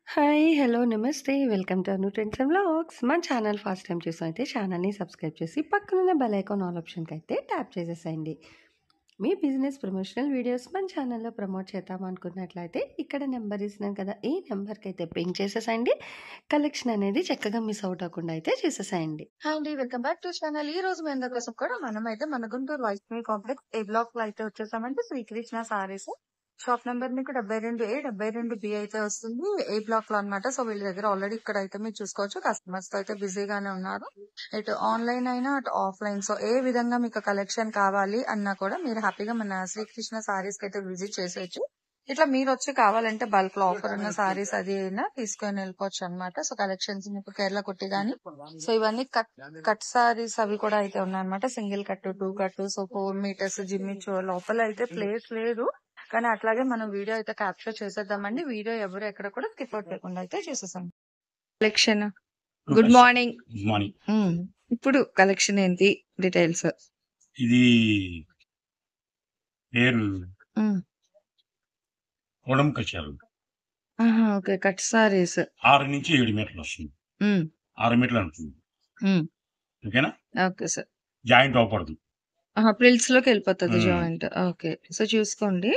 Hi! Hello! నమస్తే. Welcome to Anu trends and vlogs. మన channel first time చూసినైతే ఛానల్‌ని subscribe చేసి పక్కనున్న బెల్ ఐకాన్ ఆల్ ఆప్షన్‌కైతే ట్యాప్ చేసేసేయండి. మీ బిజినెస్ ప్రమోషనల్ వీడియోస్ మన ఛానల్‌లో ప్రమోట్ చేద్దామనుకున్నట్లయితే ఇక్కడ నెంబర్ ఇస్తున్నాను కదా! ఈ నెంబర్‌కైతే పింగ్ చేసేసేయండి. కలెక్షన్ అనేది చక్కగా మిస్ అవుట్ అవ్వకుండా అయితే చేసేసేయండి. హాయ్ అండి, వెల్కమ్ బ్యాక్ టు ఛానల్. ఈ రోజు మీ అందరి కోసం కూడా మనమైతే మన గుంటూరు వైష్ణవి కాంప్లెక్స్ ఏ బ్లాక్ లో అయితే వచ్చేసామంటే శ్రీకృష్ణ సారీస్ షాప్ నెంబర్ మీకు 72A 72B అయితే వస్తుంది ఏ బ్లాక్ లో అన్నమాట. సో వీళ్ళ దగ్గర ఆల్రెడీ ఇక్కడ అయితే మీరు చూసుకోవచ్చు కస్టమర్స్ తో అయితే బిజీగానే ఉన్నారు. ఇటు ఆన్లైన్ అయినా అటు ఆఫ్లైన్, సో ఏ విధంగా మీకు కలెక్షన్ కావాలి అన్నా కూడా మీరు హ్యాపీగా మన శ్రీకృష్ణ సారీస్ కి అయితే విజిట్ చేసేయచ్చు. ఇట్లా మీరు వచ్చి కావాలంటే బల్క్ లో ఆఫర్ ఉన్న సారీస్ అది అయినా తీసుకొని వెళ్ళిపోవచ్చు అన్నమాట. సో కలెక్షన్స్ మీకు కేరళ కుట్టి గానీ, సో ఇవన్నీ కట్ సారీస్ అవి కూడా అయితే ఉన్నాయన్నమాట. Single cut, 2 cut, so 4 metres జిమ్మిచ్చు లోపల అయితే ప్లేస్ లేదు. కానీ అట్లాగే మనం వీడియో అయితే క్యాప్చర్ చేసేద్దామండి. వీడియో ఎవరు ఎక్కడ కూడా స్కిప్ అవుట్ చేయకుండా అయితే చేసేసాం. Collection good morning. Good morning. ఇప్పుడు కలెక్షన్ ఏంటి డీటెయిల్స్? ఇది పేరు కొడం కచ్చారు. ఓకే, కట్ సారీస్ 6 నుంచి 7 మీటర్లు వస్తుంది. 6 మీటర్లు అనుకుంది. ఓకేనా? Okay sir. జాయింట్ అవ్వకూడదు. ప్రిల్స్ లోకి వెళ్ళిపోతుంది జాయింట్. ఓకే, సో చూసుకోండి.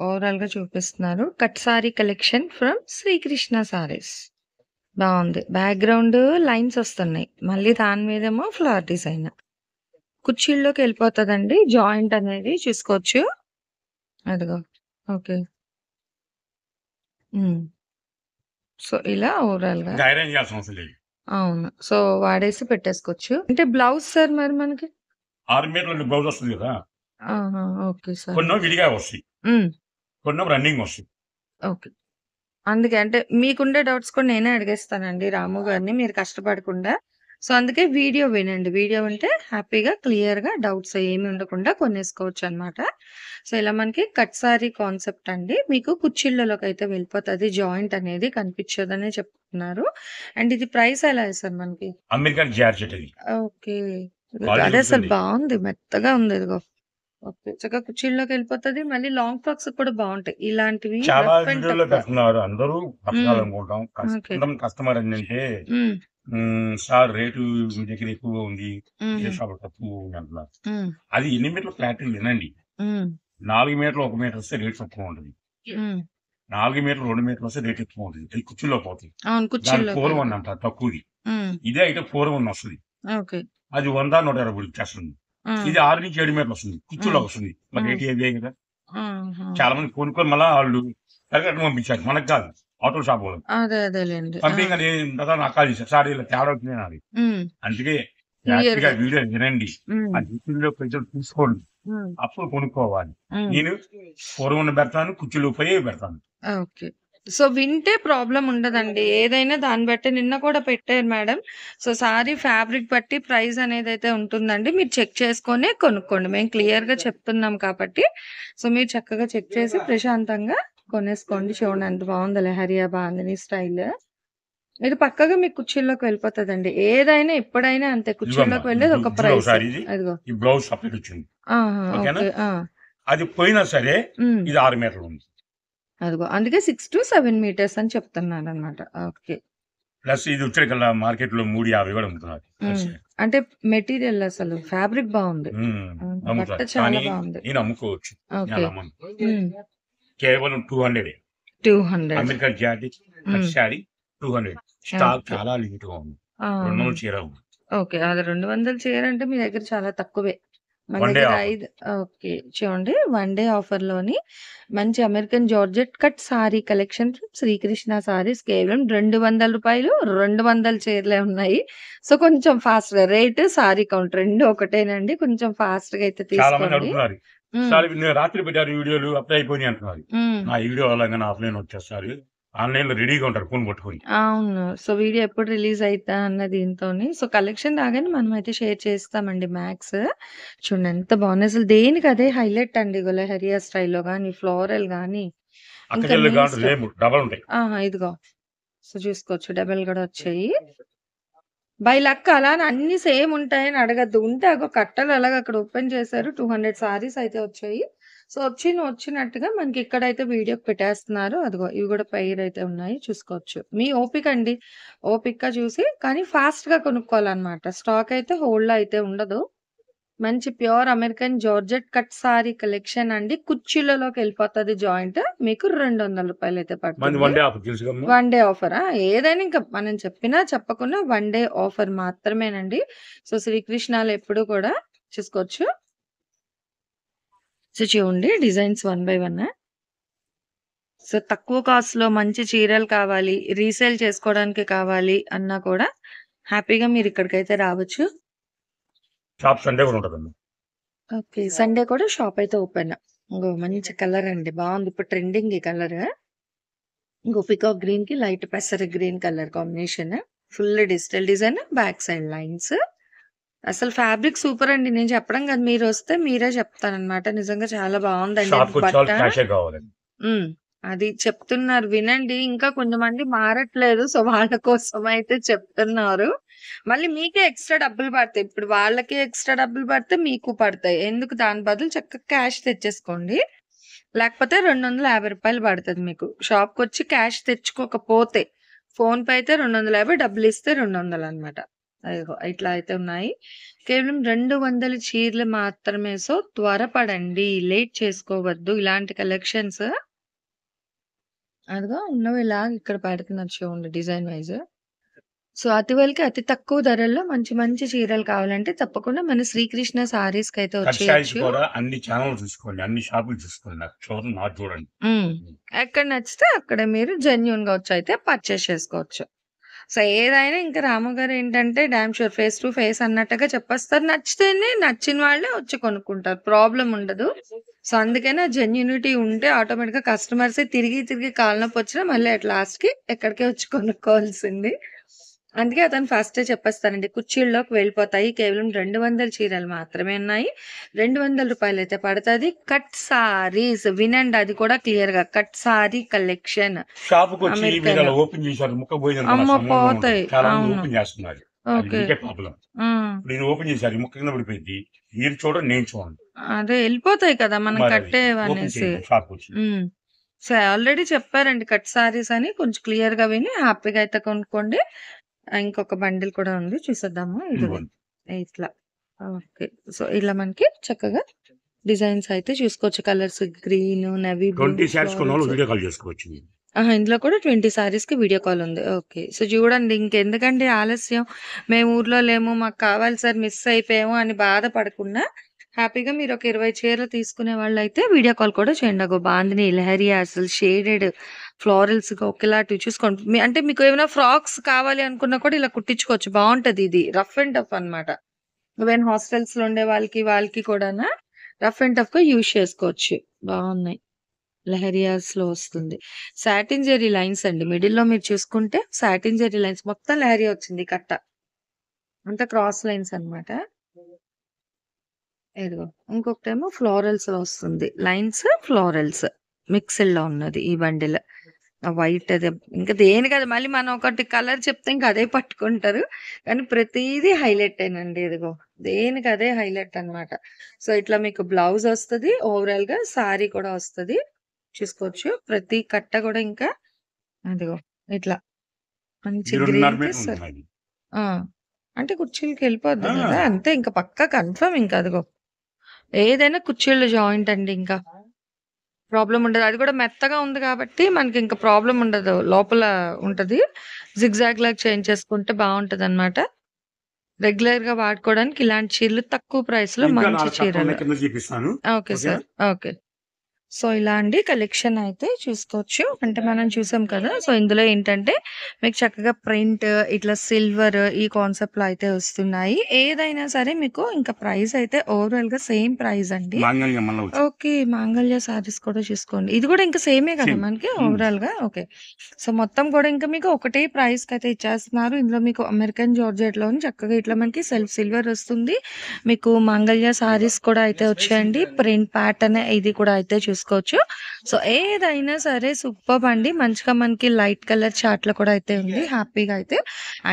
ఓవరాల్ గా చూపిస్తున్నారు. Cut sari collection from Srikrishna saris. బాగుంది. బ్యాక్గ్రౌండ్ లైన్స్ వస్తున్నాయి, మళ్ళీ దాని మీదేమో ఫ్లవర్ డిజైన్. కుర్చీల్లోకి వెళ్ళిపోతుందండి జాయింట్ అనేది చూసుకోవచ్చు. అదిగో. ఓకే. సో ఇలా ఓవరాల్ గా ఇంకా ఐరన్ చేయాల్సిన అవసరం లేదు. అవును, సో వాడేసి పెట్టేసుకోవచ్చు. అంటే బ్లౌజ్ సార్ మరి మనకి 6 మీటర్లు బ్లౌజ్ వస్తుంది కదా. Okay sir. కొన్ని విడిగా వస్తాయి, కొన్ని రన్నింగ్ వస్తాయి. ఓకే, అందుకే అంటే మీకుండే డౌట్స్ కూడా నేనే అడిగేస్తానండి రాము గారిని, మీరు కష్టపడకుండా. సో అందుకే వీడియో వినండి. వీడియో వింటే హ్యాపీగా క్లియర్ గా డౌట్స్ ఏమి ఉండకుండా కొనేసుకోవచ్చు అన్నమాట. సో ఇలా మనకి కట్ సారీ కాన్సెప్ట్ అండి. మీకు కుర్చీళ్ళలోకి అయితే వెళ్ళిపోతుంది, జాయింట్ అనేది కనిపించదనే చెప్తున్నారు. అండ్ ఇది ప్రైస్ ఎలా సార్ మనకి? అమెరికన్ జార్జెట్ అది. ఓకే, Quality అదే సార్ ఉంటుంది. బాగుంది, మెత్తగా ఉంది. ఇదిగో. ఓకే, చక్కగా కుర్చీల్లోకి వెళ్ళిపోతుంది. మళ్ళీ లాంగ్ ఫ్రాక్స్ కూడా బాగుంటాయి ఇలాంటివి. చాలా రఫ్ అండ్ వీడియోలో టఫ్. పెడుతున్నారు, అందరూ పట్టాలనుకుంటాం. కస్టమర్ ఏంటంటే సార్ రేటు మీ దగ్గర ఎక్కువగా ఉంది, ఏ షాప్ తక్కువ ఉంది అంటున్నారు. అది 8 మీటర్ల క్లారిటీ వినండి. 4 మీటర్లు 1 మీటర్ వస్తే రేట్ తక్కువ ఉంటుంది. 4 మీటర్లు 2 మీటర్లు వస్తే రేట్ ఎక్కువ ఉంటుంది. అది కుర్చీలో పోతుంది. అవును, దాని కుర్చీల్లో 4-1 అంటారు తక్కువది. ఇదే అయితే 4-1 వస్తుంది. ఓకే. అది 100-120 చేస్తుంది. ఇది 6 నుంచి 7 మీటర్లు వస్తుంది, కుర్చీలో వస్తుంది. మరి రేట్ ఏదే కదా. చాలా మంది కొనుక్కొని మళ్ళీ వాళ్ళు కరెక్ట్ పంపించారు, మనకు కాదు ఆటో షాప్ వాళ్ళు అదే అదేలేండి. పంపించగానే నాకు కాల్ చేశారు, సార్ ఇలా తేడా అవుతుంది అది. అందుకే వీడియో వినండి, ఆ కుర్చీలో కొంచెం తీసుకోండి, అప్పుడు కొనుక్కోవాలి. నేను 4-1 పెడతాను, కుర్చీలో పోయి పెడతాను. ఓకే, సో వింటే ప్రాబ్లం ఉండదండి. ఏదైనా దాన్ని బట్టి నిన్న కూడా పెట్టారు మేడం. సో సారీ ఫ్యాబ్రిక్ బట్టి ప్రైస్ అనేది అయితే ఉంటుందండి. మీరు చెక్ చేసుకొని కొనుక్కోండి. మేము క్లియర్ గా చెప్తున్నాం కాబట్టి సో మీరు చక్కగా చెక్ చేసి ప్రశాంతంగా కొనేసుకోండి. చూడండి ఎంత బాగుంది, లహరియా బాందిని స్టైల్. ఇది పక్కగా మీకు కుర్చీల్లోకి వెళ్ళిపోతుందండి. ఏదైనా ఎప్పుడైనా అంతే, కుర్చీల్లోకి వెళ్ళేది ఒక ప్రైస్. అదిగో ఈ బ్లౌజ్ సపరేట్ వచ్చింది. ఓకేనా? ఓకే. అది పోయినా సరే ఇది 6 మీటర్లు ఉంది. అదిగో, అందుకే 6 to 7 మీటర్స్ అని చెప్తున్నాను అనమాట. ఓకే, ప్లస్ ఇది వచ్చే కల్లా మార్కెట్ లో 350 కూడా అమ్ముతున్నారు. అంటే మెటీరియల్ అసలు ఫ్యాబ్రిక్ బాగుంది, బట్ట చాలా బాగుంది. నేను అమ్ముకోవచ్చు. ఓకే. కేవలం 200 అమెరికన్ జార్జెట్ శారీ 200. స్టాక్ చాలా లిమిట్ గా ఉంది. 200 చీర ఉంది. ఓకే, అది 200 చీర అంటే మీ దగ్గర చాలా తక్కువే. మన One day దగ్గర offer. 5. ఓకే, చూడండి 1 డే ఆఫర్ లోని మంచి American georgette cut sari collection Srikrishna saris కేవలం 200 రూపాయలు. 200 చీరలే ఉన్నాయి. సో కొంచెం ఫాస్ట్ గా రేట్ సారీ కౌంట్ రెండు ఒకటేనండి. కొంచెం ఫాస్ట్ గా అయితే చాలా మంది తీసుకోండి. అడుగుతున్నారు, సార్ నేను రాత్రి పెట్టారు వీడియోలు అప్లై అయిపోయినాయి అంటున్నారు. నా వీడియో అలాగే ఆఫ్లైన్ వచ్చేస్తారు, ఆన్లైన్ లో రెడీగా ఉంటారు ఫోన్ పట్టుకొని. అవును, సో వీడియో ఎప్పుడు రిలీజ్ అయితా అన్న దీంతోని సో కలెక్షన్ రాగానే మనం అయితే షేర్ చేస్తామండి మ్యాక్స్. చూడండి ఎంత బాగుంది, అసలు దేనికి అదే హైలైట్ అండి. హెరియా స్టైల్లో గానీ ఫ్లోరల్ గానీ ఇంకా అక్కచెల్లి next. డబల్ ఉంటాయి. ఇదిగో, సో చూసుకోవచ్చు డబల్ కూడా వచ్చాయి. బై లక్ అలా అని అన్ని సేమ్ ఉంటాయని అడగద్దు. ఉంటే అగో కట్టలు అలాగ అక్కడ ఓపెన్ చేశారు. 200 సారీస్ అయితే వచ్చాయి. సో వచ్చినట్టుగా మనకి ఇక్కడైతే వీడియోకి పెట్టేస్తున్నారు. అదిగో ఇవి కూడా పెయిర్ అయితే ఉన్నాయి చూసుకోవచ్చు. మీ ఓపిక అండి. ఓపికగా చూసి కానీ ఫాస్ట్‌గా కొనుక్కోవాలన్నమాట. స్టాక్ అయితే హోల్డ్‌లో అయితే ఉండదు. మంచి pure American georgette cut sari collection అండి. కుర్చీలలోకి వెళ్ళిపోతది జాయింట్. మీకు రూ. 200 అయితే మనది పడుతుంది. వన్ డే ఆఫర్ తెలుసుకమ్మా. వన్ డే ఆఫరా? ఏదైనా ఇంకా మనం చెప్పినా చెప్పకున్నా వన్ డే ఆఫర్ మాత్రమేనండి. సో శ్రీకృష్ణాలో ఎప్పుడు కూడా చూసుకోవచ్చు. సో చూడండి డిజైన్స్ 1 బై 1. సో తక్కువ కాస్ట్‌లో మంచి చీరలు కావాలి, రీసేల్ చేసుకోవడానికి కావాలి అన్నా కూడా హ్యాపీగా మీరు ఇక్కడికైతే రావచ్చు. షాప్ సండే కూడా ఉంటదమ్మా. ఓకే. సండే కూడా షాప్ అయితే ఓపెన్. ఇంగో మంచి కలర్ అండి. బాగుంది. ఇప్పుడు ట్రెండింగ్ ఈ కలర్. ఇంకో పికాక్ గ్రీన్ కి లైట్ పెసర green colour combination. Full digital design, back side lines. అసలు ఫ్యాబ్రిక్ సూపర్ అండి. నేను చెప్పడం కాదు, మీరు వస్తే మీరే చెప్తారనమాట. నిజంగా చాలా బాగుందండి షాప్కి వచ్చే బట్ట. వాళ్ళకి క్యాషే కావాలండి. అది చెప్తున్నారు వినండి. ఇంకా కొంతమంది మారట్లేదు. సో వాళ్ళ కోసం అయితే చెప్తున్నారు. మళ్ళీ మీకే ఎక్స్ట్రా డబ్బులు పడతాయి. ఇప్పుడు వాళ్ళకి ఎక్స్ట్రా డబ్బులు పడితే మీకు పడతాయి. ఎందుకు దాని బదులు చక్కగా క్యాష్ తెచ్చేసుకోండి. లేకపోతే రూ. 250 పడుతుంది మీకు. షాప్కి వచ్చి క్యాష్ తెచ్చుకోకపోతే ఫోన్ పే అయితే 250, డబ్బులు ఇస్తే 200 అనమాట. అదిగో ఇట్లా అయితే ఉన్నాయి. కేవలం 200 చీరలు మాత్రమే. సో త్వరపడండి, లేట్ చేసుకోవద్దు. ఇలాంటి కలెక్షన్స్ అదిగో ఉన్నవి ఇలా ఇక్కడ పెడుతున్నారు చూడండి డిజైన్ వైజ్. సో అతివలకి అతి తక్కువ ధరల్లో మంచి మంచి చీరలు కావాలంటే తప్పకుండా మన శ్రీకృష్ణ సారీస్ కి అయితే కట్ శారీస్ వచ్చేయచ్చు. కూడా అన్ని ఛానల్ చూసుకోండి, అన్ని షాపులు చూసుకోండి. నాకు చూడండి, నాకు చూడండి. ఎక్కడ నచ్చితే అక్కడ మీరు జెన్యున్ గా వచ్చి అయితే పర్చేస్ చేసుకోవచ్చు. సో ఏదైనా ఇంకా రామగారు ఏంటంటే damn sure face to face అన్నట్టుగా చెప్పేస్తారు. నచ్చితేనే నచ్చిన వాళ్ళే వచ్చి కొనుక్కుంటారు. ప్రాబ్లం ఉండదు. సో అందుకనే జెన్యూనిటీ ఉంటే ఆటోమేటిక్ గా కస్టమర్స్ తిరిగి తిరిగి కాళ్ళ నొప్పి వచ్చినా మళ్ళీ అట్ లాస్ట్ కి ఎక్కడికే వచ్చి కొనుక్కోవాల్సింది. అందుకే అతను ఫస్టే చెప్పేస్తానండి. కుర్చీల్లోకి వెళ్ళిపోతాయి. కేవలం 200 చీరలు మాత్రమే ఉన్నాయి. రూ. 200 అయితే పడుతుంది. కట్ సారీస్ వినండి, అది కూడా క్లియర్ గా కట్ సారీ కలెక్షన్ షాపుకి వచ్చి మీరు అమెరికన్. అలా ఓపెన్ చేశారు, ముక్క పోయిన అమ్మ సంబంధం ఉండదు. పోతాయి. చాలా మంది అవును. ఓపెన్ చేస్తున్నారు. అది ఓకే. మీకే ప్రాబ్లం. ఇప్పుడు నేను ఓపెన్ చేశారు, ఈ ముక్క కింద పడిపోయింది. మీరు చూడండి, నేను చూడండి. అదే వెళ్ళిపోతాయి కదా మనం మరి అది ఓపెన్ కట్టేవనేసి. చేయండి షాప్కి వచ్చి. సో ఆల్రెడీ చెప్పారండి కట్ సారీస్ అని. కొంచెం క్లియర్ గా విని హ్యాపీగా అయితే కొనుక్కోండి. ఇంకొక బండిల్ కూడా ఉంది చూసేద్దాము. ఇది ఇదిగోండి. ఇట్లా ఓకే. సో ఇలా మనకి చక్కగా డిజైన్స్ అయితే చూసుకోవచ్చు. Colours green, navy blue, 20 saris కొన్న వాళ్ళు ఫ్లోరల్స్. వీడియో కాల్ చేసుకోవచ్చు. ఇందులో కూడా 20 సారీస్ కి వీడియో కాల్ ఉంది. ఓకే. సో చూడండి ఇంకెందుకండి ఆలస్యం. మేము ఊర్లో లేము, మాకు కావాలి సార్, మిస్ అయిపోయాము అని బాధపడకుండా హ్యాపీగా మీరు ఒక 20 చీరలు తీసుకునే వాళ్ళు అయితే వీడియో కాల్ కూడా చేయండి. అగో బాందిని, లహరి, అసలు షేడెడ్ ఫ్లోరల్స్ ఒకేలాంటివి చూసుకోండి. అంటే మీకు ఏమైనా ఫ్రాక్స్ కావాలి అనుకున్నా కూడా ఇలా కుట్టించుకోవచ్చు. బాగుంటది. ఇది రఫ్ అండ్ టఫ్ అనమాట. ఈవెన్ హాస్టల్స్ లో ఉండే వాళ్ళకి కూడా రఫ్ అండ్ టఫ్ గా యూజ్ చేసుకోవచ్చు. బాగున్నాయి. లెహరియాస్ లో వస్తుంది. సాటిన్ జెరీ లైన్స్ అండి. మిడిల్ లో మీరు చూసుకుంటే సాటిన్ జెరీ లైన్స్ మొత్తం లెహరియా వచ్చింది కట్ట. అంతా క్రాస్ లైన్స్ అన్నమాట. ఇదిగో ఇంకొకటేమో ఫ్లోరల్స్ లో వస్తుంది. లైన్స్ ఫ్లోరల్స్ మిక్స్డ్ లో ఉన్నది ఈ బండిల్. వైట్ అదే ఇంకా దేని కదా మళ్ళీ మనం ఒకటి కలర్ చెప్తే ఇంకా అదే పట్టుకుంటారు. కానీ ప్రతిదీ హైలైట్ ఏనండి. ఇదిగో దేనికి అదే హైలైట్ అన్నమాట. సో ఇట్లా మీకు బ్లౌజ్ వస్తుంది. ఓవరాల్ గా సారీ కూడా వస్తుంది. చూసుకోవచ్చు. ప్రతి కట్ట కూడా ఇంకా అదిగో ఇట్లా మంచి 2.5 గ్రీన్ కి మీటర్ ఉంటుంది అది. ఆ అంటే కుర్చీలకి వెళ్ళిపోద్ది ఆ. కదా అంతే. ఇంకా పక్కా కన్ఫర్మ్. ఇంకా అదిగో ఏదైనా కుర్చీళ్ళు జాయింట్ అండి. ఇంకా ప్రాబ్లం ఉండదు. అది కూడా మెత్తగా ఉంది కాబట్టి మనకి ఇంకా ప్రాబ్లం ఉండదు. లోపల ఉంటది. జిగ్జాగ్ లాగా చేంజ్ చేసుకుంటే బాగుంటది అనమాట. రెగ్యులర్ గా వాడుకోవడానికి ఇలాంటి చీరలు తక్కువ ప్రైస్ లో ఇంకా మంచి 4 కట్టలు చీరలు. ఉన్నాయి, కింద చూపిస్తాను. ఓకే ఓకేనా? సార్. ఓకే. సో ఇలా అండి కలెక్షన్ అయితే చూసుకోవచ్చు. అంటే మనం చూసాం కదా. సో ఇందులో ఏంటంటే మీకు చక్కగా ప్రింట్ ఇట్లా సిల్వర్ ఈ కాన్సెప్ట్ లో అయితే వస్తున్నాయి. ఏదైనా సరే మీకు ఇంకా ప్రైస్ అయితే ఓవరాల్ గా సేమ్ ప్రైస్ అండి. మాంగళ్యం మళ్ళీ వచ్చి ఓకే. మాంగళ్య సారీస్ కూడా చూసుకోండి. ఇది కూడా ఇంకా సేమే కదా సేమ్. మనకి ఓవరాల్ గా. ఓకే. సో మొత్తం కూడా ఇంకా మీకు ఒకటే ప్రైస్ కి అయితే ఇచ్చేస్తున్నారు. ఇందులో మీకు అమెరికన్ జార్జెట్ లో చక్కగా ఇట్లా మనకి సెల్ఫ్ సిల్వర్ వస్తుంది. మీకు మాంగళ్య సారీస్ కూడా అయితే వచ్చాయండి. ప్రింట్ ప్యాటర్న్ ఇది కూడా అయితే చూసుకోవచ్చు. సో ఏదైనా సరే సూపర్ అండి. మంచిగా మనకి లైట్ కలర్ చార్ట్ లో కూడా అయితే ఉంది హ్యాపీగా అయితే.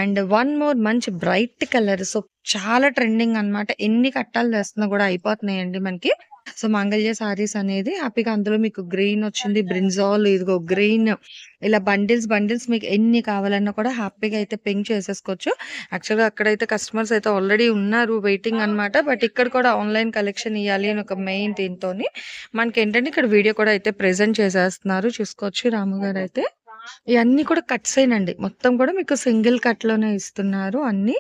అండ్ వన్ మోర్ మంచి బ్రైట్ కలర్. సో చాలా ట్రెండింగ్ అన్నమాట. ఎన్ని కట్టాలు తెస్తున్నా కూడా అయిపోతున్నాయండి మనకి. సో మంగళ్య సారీస్ అనేది హ్యాపీగా అందులో మీకు గ్రీన్ వచ్చింది, బ్రింజాల్, ఇదిగో గ్రీన్, ఇలా బండిల్స్ మీకు ఎన్ని కావాలన్నా కూడా హ్యాపీగా అయితే పింక్ చేసేసుకోవచ్చు. యాక్చువల్గా అక్కడైతే కస్టమర్స్ అయితే ఆల్రెడీ ఉన్నారు వెయిటింగ్ అన్నమాట. బట్ ఇక్కడ కూడా ఆన్లైన్ కలెక్షన్ ఇవ్వాలి అని ఒక మెయిన్ దీంతోని మనకి ఏంటంటే ఇక్కడ వీడియో కూడా అయితే ప్రెజెంట్ చేసేస్తున్నారు. చూసుకోవచ్చు రాము గారు అయితే. ఇవన్నీ కూడా కట్స్ ఏనండి, మొత్తం కూడా మీకు సింగిల్ కట్ లోనే ఇస్తున్నారు అన్ని.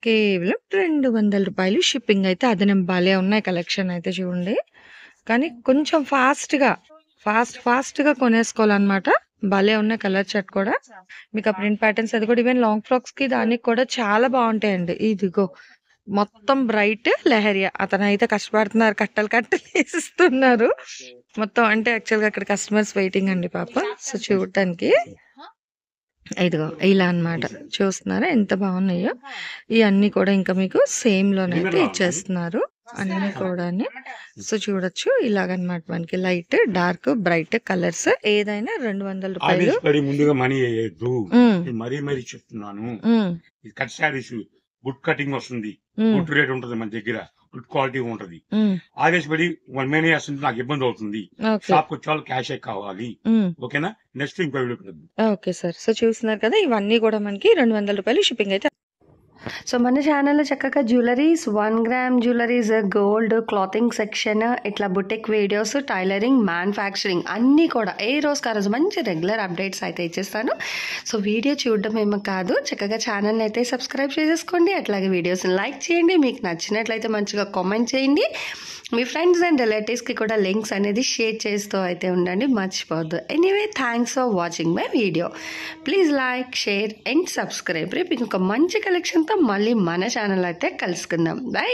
కేవలం 200 రూపాయలు షిప్పింగ్ అయితే అదనం. బాలే ఉన్నాయి కలెక్షన్ అయితే చూడండి. కానీ కొంచెం ఫాస్ట్ గా కొనేసుకోవాలన్నమాట. భలే ఉన్నాయి కలర్ చార్ట్ కూడా. మీకు ఆ ప్రింట్ ప్యాటర్న్స్ అది కూడా ఈవెన్ లాంగ్ ఫ్రాక్స్ కి దానికి కూడా చాలా బాగుంటాయండి. ఇదిగో మొత్తం బ్రైట్ లెహరియా. అతను అయితే కష్టపడుతున్నారు, కట్టలు వేసిస్తున్నారు మొత్తం. అంటే యాక్చువల్ గా అక్కడ కస్టమర్స్ వెయిటింగ్ అండి పాప. సో చూడటానికి ఇదిగో ఇలా అన్నమాట. చూస్తున్నారా ఎంత బాగున్నాయో. ఇవన్నీ కూడా ఇంకా మీకు సేమ్ లోనైతే ఇచ్చేస్తున్నారు అన్ని కూడా. సో చూడొచ్చు ఇలాగనమాట. మనకి లైట్, డార్క్, బ్రైట్ కలర్స్ ఏదైనా 200 రూపాయలు. ముందుగా మనీ మరీ చెప్తున్నాను. కట్ శారీస్ గుడ్ కటింగ్ వస్తుంది, గుడ్ రేట్ ఉంటది మన దగ్గర, గుడ్ క్వాలిటీ ఉంటది. ఆవేశపడి 1 మనీ వస్తుంది నాకు ఇబ్బంది అవుతుంది. షాప్ వచ్చే వాళ్ళు క్యాష్ కావాలి. ఓకేనా? నెక్స్ట్ ఇంకో వీడియో. Okay sir. సో చూస్తున్నారు కదా, ఇవన్నీ కూడా మనకి 200 రూపాయలు షిప్పింగ్ అయితే. సో మన ఛానల్లో చక్కగా jewelleries, 1 gram jewelleries, gold, clothing section, ఇట్లా బుటిక్ వీడియోస్, టైలరింగ్, మ్యానుఫ్యాక్చరింగ్ అన్నీ కూడా ఏ రోజుకి ఆ రోజు మంచి రెగ్యులర్ అప్డేట్స్ అయితే ఇచ్చేస్తాను. సో వీడియో చూడడం ఏమో కాదు, చక్కగా ఛానల్ని అయితే సబ్స్క్రైబ్ చేసేసుకోండి. అట్లాగే వీడియోస్ని లైక్ చేయండి. మీకు నచ్చినట్లయితే మంచిగా కామెంట్ చేయండి. మీ ఫ్రెండ్స్ అండ్ రిలేటివ్స్కి కూడా లింక్స్ అనేది షేర్ చేస్తూ అయితే ఉండండి, మర్చిపోవద్దు. Anyway thanks for watching my video. Please like, share and subscribe. రేపు ఇంకొక మంచి కలెక్షన్తో మళ్ళీ మన ఛానల్ అయితే కలుసుకుందాం. బై.